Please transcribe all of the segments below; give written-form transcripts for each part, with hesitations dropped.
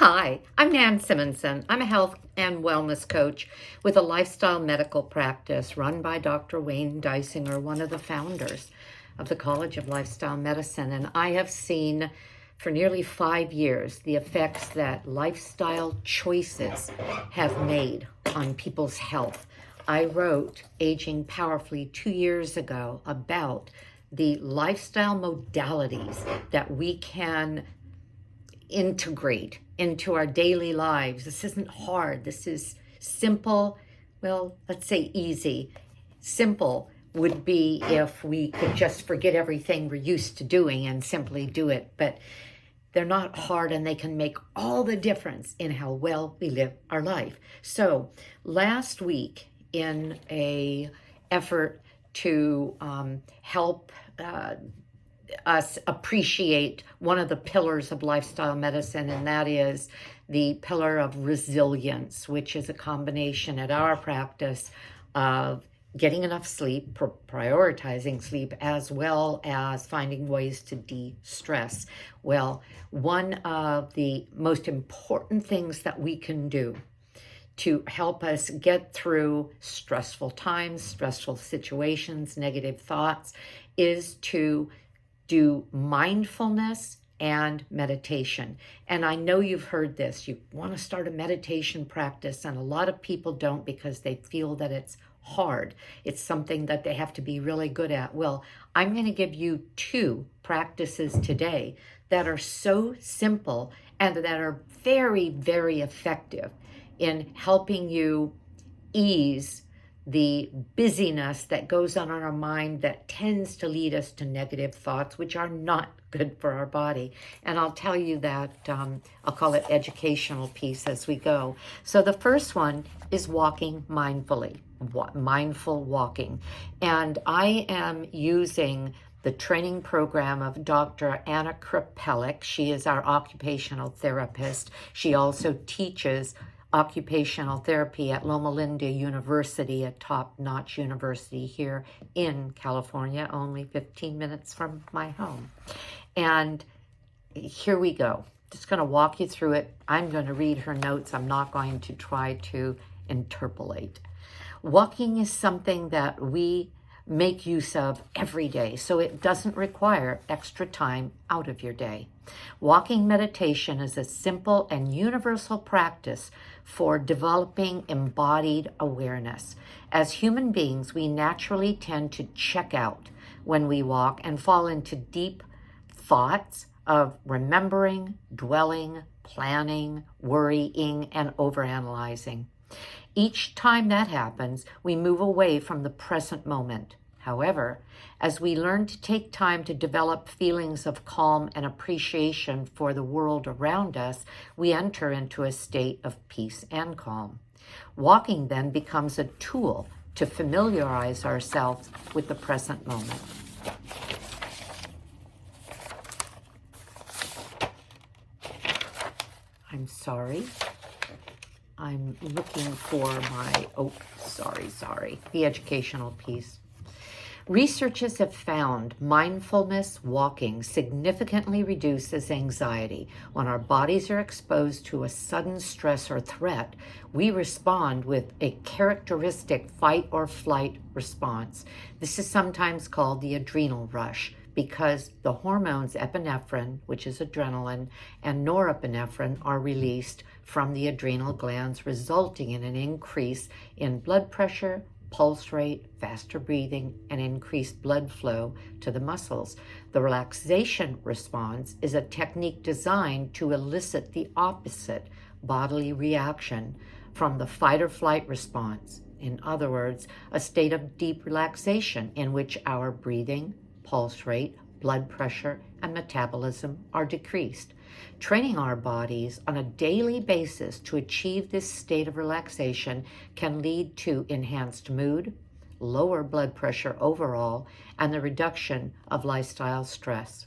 Hi, I'm Nan Simonson. I'm a health and wellness coach with a lifestyle medical practice run by Dr. Wayne Dysinger, one of the founders of the College of Lifestyle Medicine. And I have seen for nearly 5 years the effects that lifestyle choices have made on people's health. I wrote Aging Powerfully 2 years ago about the lifestyle modalities that we can integrate into our daily lives. This isn't hard. This is simple. Well, let's say easy. Simple would be if we could just forget everything we're used to doing and simply do it. But they're not hard, and they can make all the difference in how well we live our life. So last week, in a effort to help us appreciate one of the pillars of lifestyle medicine, and that is the pillar of resilience, which is a combination at our practice of getting enough sleep, prioritizing sleep, as well as finding ways to de-stress. Well, one of the most important things that we can do to help us get through stressful times, stressful situations, negative thoughts, is to do mindfulness and meditation. And I know you've heard this. You want to start a meditation practice, and a lot of people don't because they feel that it's hard. It's something that they have to be really good at. Well, I'm going to give you 2 practices today that are so simple and that are very, very effective in helping you ease the busyness that goes on in our mind that tends to lead us to negative thoughts, which are not good for our body. And I'll tell you that, I'll call it educational piece as we go. So the first one is walking mindfully, mindful walking. And I am using the training program of Dr. Anna Krapelik. She is our occupational therapist. She also teaches occupational therapy at Loma Linda University, a top-notch university here in California, only 15 minutes from my home. And here we go. Just going to walk you through it. I'm going to read her notes. I'm not going to try to interpolate. Walking is something that we make use of every day, so it doesn't require extra time out of your day. Walking meditation is a simple and universal practice for developing embodied awareness. As human beings, we naturally tend to check out when we walk and fall into deep thoughts of remembering, dwelling, planning, worrying, and overanalyzing. Each time that happens, we move away from the present moment. However, as we learn to take time to develop feelings of calm and appreciation for the world around us, we enter into a state of peace and calm. Walking then becomes a tool to familiarize ourselves with the present moment. I'm sorry. I'm looking for my, the educational piece. Researchers have found mindfulness walking significantly reduces anxiety. When our bodies are exposed to a sudden stress or threat, we respond with a characteristic fight or flight response. This is sometimes called the adrenal rush, because the hormones epinephrine, which is adrenaline, and norepinephrine are released from the adrenal glands, resulting in an increase in blood pressure, pulse rate, faster breathing, and increased blood flow to the muscles. The relaxation response is a technique designed to elicit the opposite bodily reaction from the fight or flight response. In other words, a state of deep relaxation in which our breathing, pulse rate, blood pressure, and metabolism are decreased. Training our bodies on a daily basis to achieve this state of relaxation can lead to enhanced mood, lower blood pressure overall, and the reduction of lifestyle stress.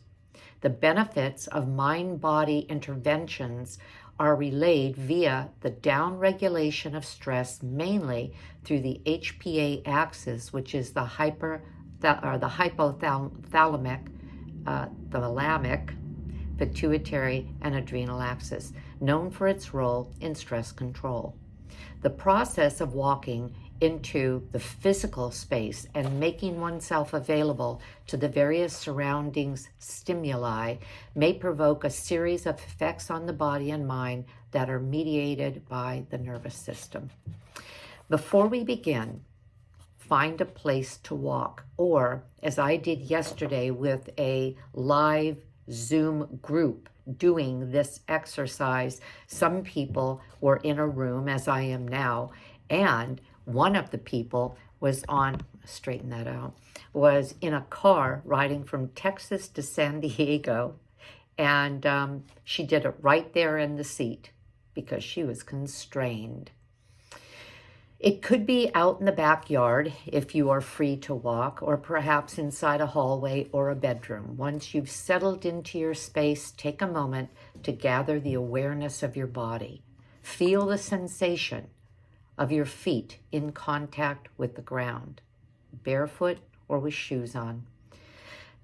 The benefits of mind-body interventions are relayed via the downregulation of stress, mainly through the HPA axis, which is the hypothalamic, thalamic, pituitary, and adrenal axis. known for its role in stress control. The process of walking into the physical space and making oneself available to the various surroundings stimuli may provoke a series of effects on the body and mind that are mediated by the nervous system. Before we begin, find a place to walk, or as I did yesterday with a live Zoom group doing this exercise, some people were in a room, as I am now, and one of the people was straighten that out, was in a car riding from Texas to San Diego, and she did it right there in the seat because she was constrained. It could be out in the backyard if you are free to walk, or perhaps inside a hallway or a bedroom. Once you've settled into your space, take a moment to gather the awareness of your body. Feel the sensation of your feet in contact with the ground, barefoot or with shoes on.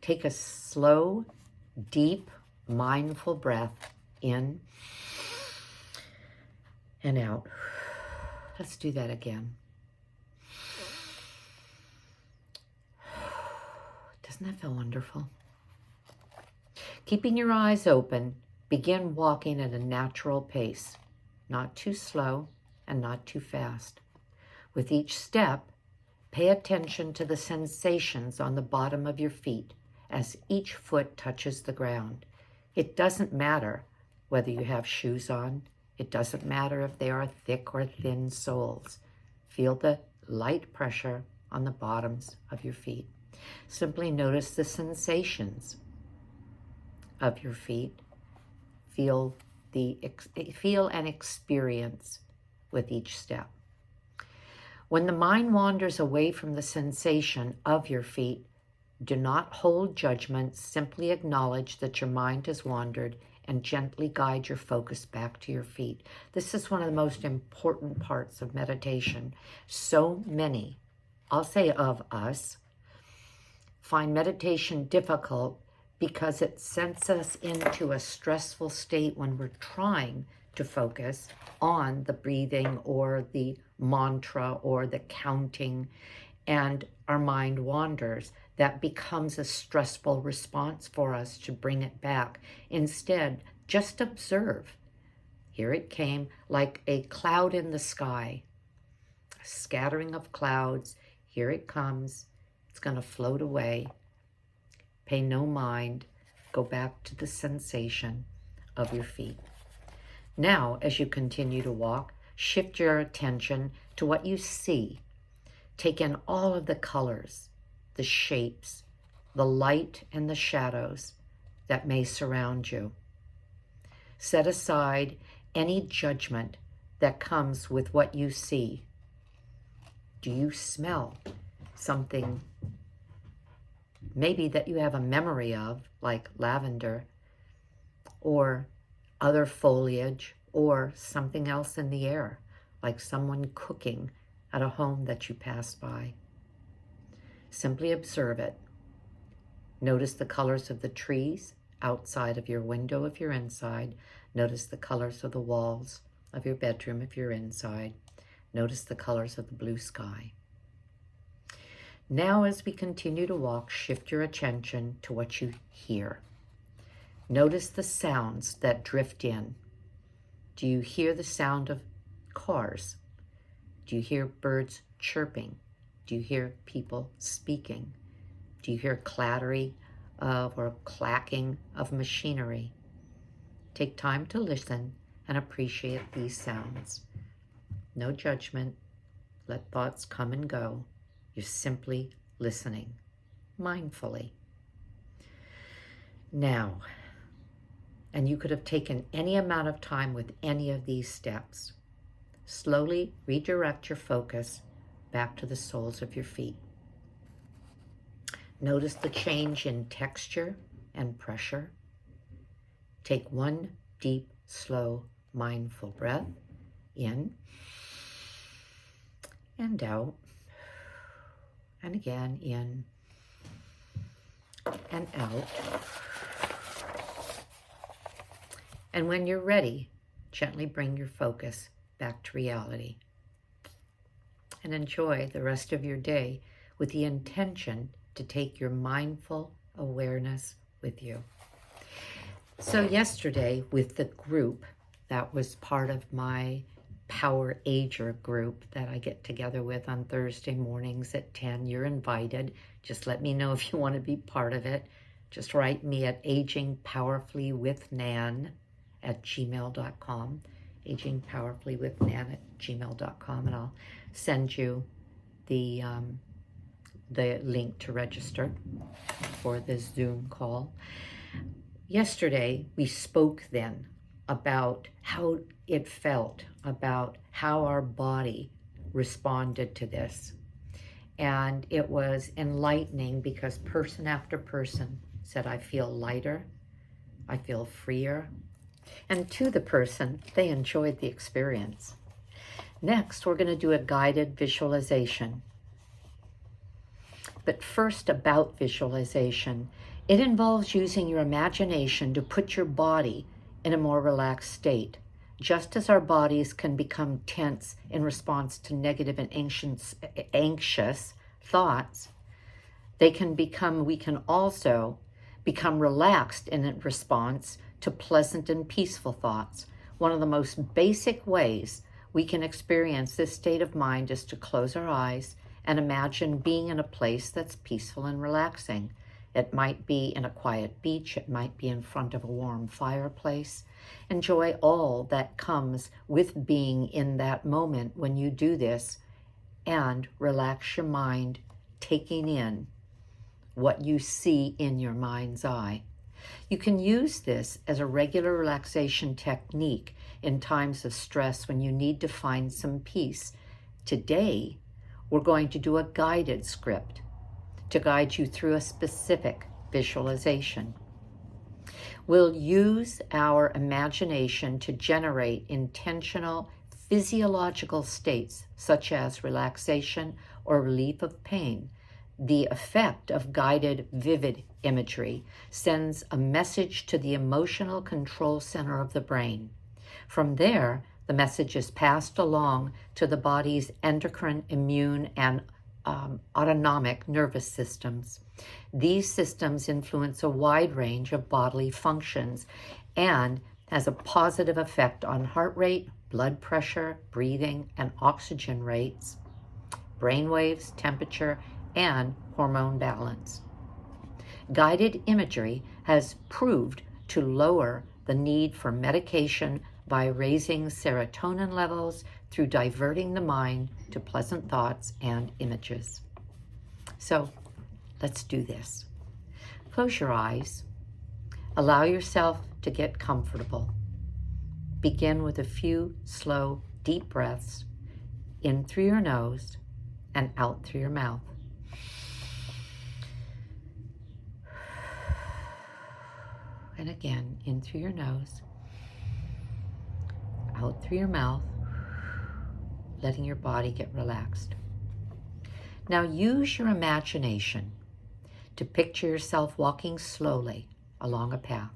Take a slow, deep, mindful breath in and out. Let's do that again. Doesn't that feel wonderful? Keeping your eyes open, begin walking at a natural pace, not too slow and not too fast. With each step, pay attention to the sensations on the bottom of your feet as each foot touches the ground. It doesn't matter whether you have shoes on. It doesn't matter if they are thick or thin soles. Feel the light pressure on the bottoms of your feet. Simply notice the sensations of your feet. Feel and experience with each step. When the mind wanders away from the sensation of your feet, do not hold judgment. Simply acknowledge that your mind has wandered and gently guide your focus back to your feet. This is one of the most important parts of meditation. So many, I'll say of us, find meditation difficult because it sends us into a stressful state when we're trying to focus on the breathing or the mantra or the counting, and our mind wanders. That becomes a stressful response for us to bring it back. Instead, just observe. Here it came, like a cloud in the sky, a scattering of clouds. Here it comes. It's going to float away. Pay no mind. Go back to the sensation of your feet. Now, as you continue to walk, shift your attention to what you see. Take in all of the colors, the shapes, the light and the shadows that may surround you. Set aside any judgment that comes with what you see. Do you smell something maybe that you have a memory of, like lavender, or other foliage, or something else in the air, like someone cooking at a home that you pass by? Simply observe it. Notice the colors of the trees outside of your window if you're inside. Notice the colors of the walls of your bedroom if you're inside. Notice the colors of the blue sky. Now, as we continue to walk, shift your attention to what you hear. Notice the sounds that drift in. Do you hear the sound of cars? Do you hear birds chirping? Do you hear people speaking? Do you hear clattering or clacking of machinery? Take time to listen and appreciate these sounds. No judgment. Let thoughts come and go. You're simply listening mindfully. Now, and you could have taken any amount of time with any of these steps. Slowly redirect your focus back to the soles of your feet. Notice the change in texture and pressure. Take one deep, slow, mindful breath in and out, and again in and out. And when you're ready, Gently bring your focus back to reality. And enjoy the rest of your day with the intention to take your mindful awareness with you. So yesterday with the group, that was part of my Power Ager group that I get together with on Thursday mornings at 10. You're invited. Just let me know if you want to be part of it. Just write me at agingpowerfully.with.nan@gmail.com, agingpowerfully.with.nan@gmail.com, and I'll send you the link to register for this Zoom call. Yesterday, we spoke then about how it felt, about how our body responded to this. And it was enlightening because person after person said, I feel lighter, I feel freer. And to the person, they enjoyed the experience. Next, we're going to do a guided visualization. But first, about visualization, it involves using your imagination to put your body in a more relaxed state. Just as our bodies can become tense in response to negative and anxious thoughts, we can also become relaxed in response to pleasant and peaceful thoughts. One of the most basic ways we can experience this state of mind is to close our eyes and imagine being in a place that's peaceful and relaxing. It might be in a quiet beach. It might be in front of a warm fireplace. Enjoy all that comes with being in that moment when you do this, and relax your mind, taking in what you see in your mind's eye. You can use this as a regular relaxation technique in times of stress when you need to find some peace. Today, we're going to do a guided script to guide you through a specific visualization. We'll use our imagination to generate intentional physiological states such as relaxation or relief of pain. The effect of guided vivid imagery sends a message to the emotional control center of the brain. From there, the message is passed along to the body's endocrine, immune, and autonomic nervous systems. These systems influence a wide range of bodily functions and has a positive effect on heart rate, blood pressure, breathing, and oxygen rates, brain waves, temperature, and hormone balance. Guided imagery has proved to lower the need for medication by raising serotonin levels through diverting the mind to pleasant thoughts and images. So let's do this. Close your eyes. Allow yourself to get comfortable. Begin with a few slow, deep breaths in through your nose and out through your mouth. And again, in through your nose, out through your mouth, letting your body get relaxed. Now use your imagination to picture yourself walking slowly along a path.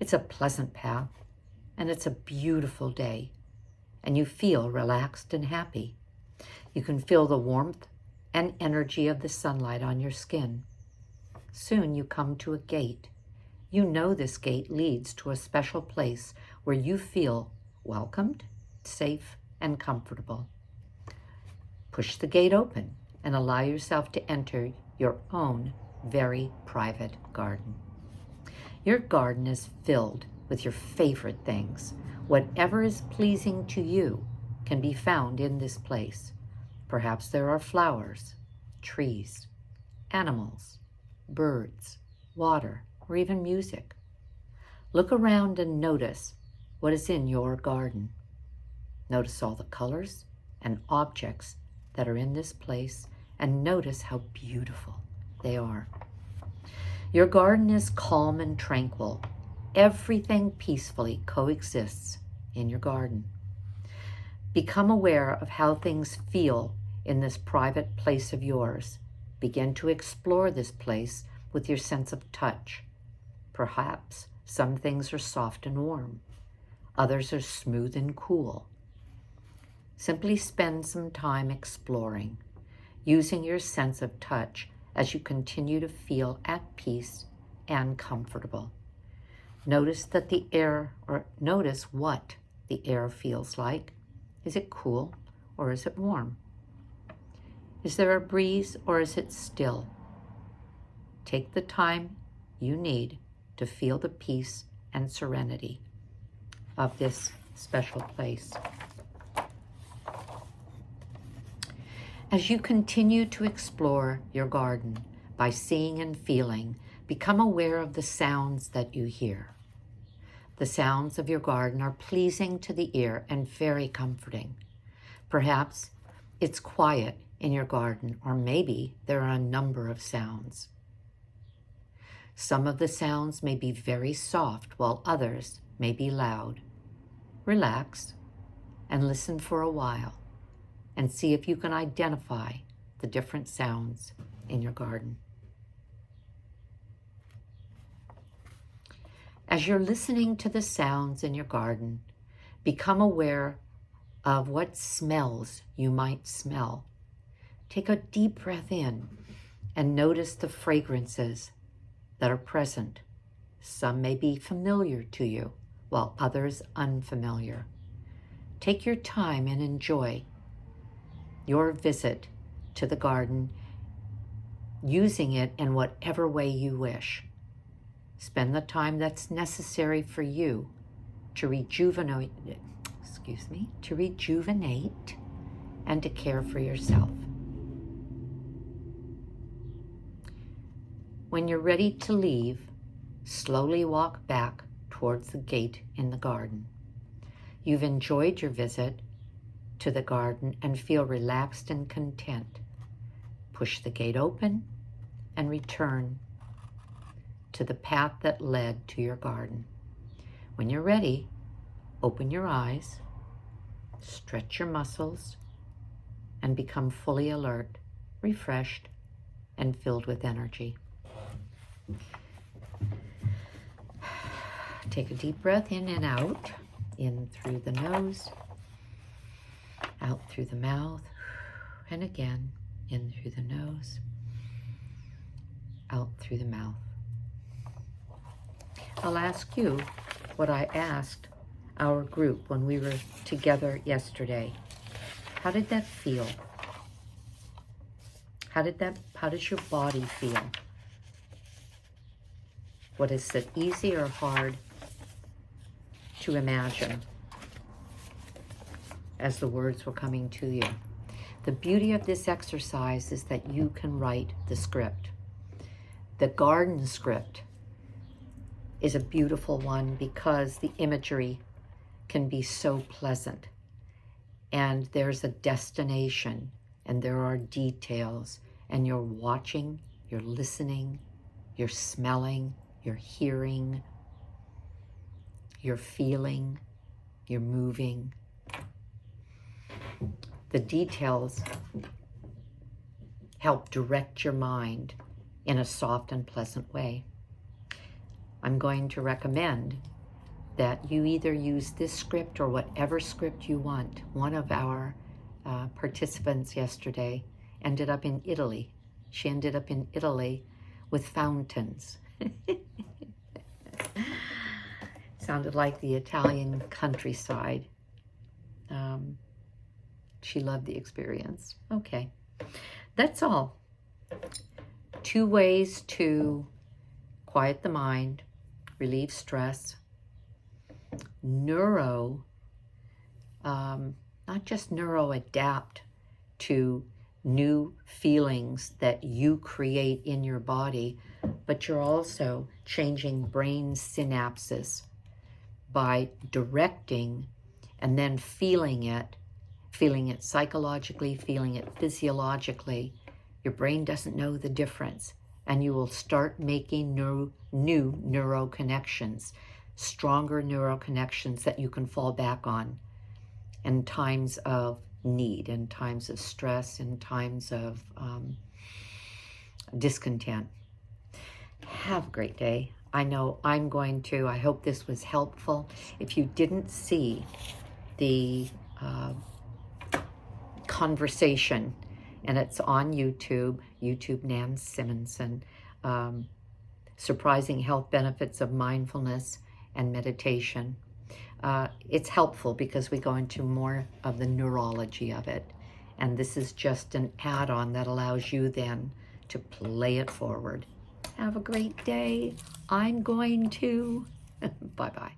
It's a pleasant path, and it's a beautiful day, and you feel relaxed and happy. You can feel the warmth and energy of the sunlight on your skin. Soon you come to a gate. You know this gate leads to a special place where you feel welcomed, safe, and comfortable. Push the gate open and allow yourself to enter your own very private garden. Your garden is filled with your favorite things. Whatever is pleasing to you can be found in this place. Perhaps there are flowers, trees, animals, birds, water, or even music. Look around and notice what is in your garden. Notice all the colors and objects that are in this place, and notice how beautiful they are. Your garden is calm and tranquil. Everything peacefully coexists in your garden. Become aware of how things feel in this private place of yours. Begin to explore this place with your sense of touch. Perhaps some things are soft and warm. Others are smooth and cool. Simply spend some time exploring, using your sense of touch as you continue to feel at peace and comfortable. Notice that notice what the air feels like. Is it cool or is it warm? Is there a breeze or is it still? Take the time you need to feel the peace and serenity of this special place. As you continue to explore your garden by seeing and feeling, become aware of the sounds that you hear. The sounds of your garden are pleasing to the ear and very comforting. Perhaps it's quiet in your garden, or maybe there are a number of sounds. Some of the sounds may be very soft, while others may be loud. Relax and listen for a while and see if you can identify the different sounds in your garden. As you're listening to the sounds in your garden, become aware of what smells you might smell. Take a deep breath in and notice the fragrances that are present. Some may be familiar to you, while others unfamiliar. Take your time and enjoy your visit to the garden, using it in whatever way you wish. Spend the time that's necessary for you to rejuvenate and to care for yourself. When you're ready to leave, slowly walk back towards the gate in the garden. You've enjoyed your visit to the garden and feel relaxed and content. Push the gate open and return to the path that led to your garden. When you're ready, open your eyes, stretch your muscles, and become fully alert, refreshed, and filled with energy. Take a deep breath in and out, in through the nose, out through the mouth, and again, in through the nose, out through the mouth. I'll ask you what I asked our group when we were together yesterday. How did that feel? How does your body feel? What is it, easy or hard to imagine as the words were coming to you? The beauty of this exercise is that you can write the script. The garden script is a beautiful one because the imagery can be so pleasant. And there's a destination, and there are details, and you're watching, you're listening, you're smelling, you're hearing, you're feeling, you're moving. The details help direct your mind in a soft and pleasant way. I'm going to recommend that you either use this script or whatever script you want. One of our participants yesterday ended up in Italy. She ended up in Italy with fountains. Sounded like the Italian countryside. She loved the experience. Okay, that's all. 2 ways to quiet the mind, relieve stress, not just adapt to new feelings that you create in your body, but you're also changing brain synapses by directing and then feeling it psychologically, feeling it physiologically. Your brain doesn't know the difference, and you will start making new neural connections, stronger neural connections that you can fall back on in times of need, in times of stress, in times of discontent. Have a great day. I know I'm going to. I hope this was helpful. If you didn't see the conversation, and it's on YouTube Nan Simonson, Surprising Health Benefits of Mindfulness and Meditation. It's helpful because we go into more of the neurology of it. And this is just an add-on that allows you then to play it forward. Have a great day. I'm going to. Bye-bye.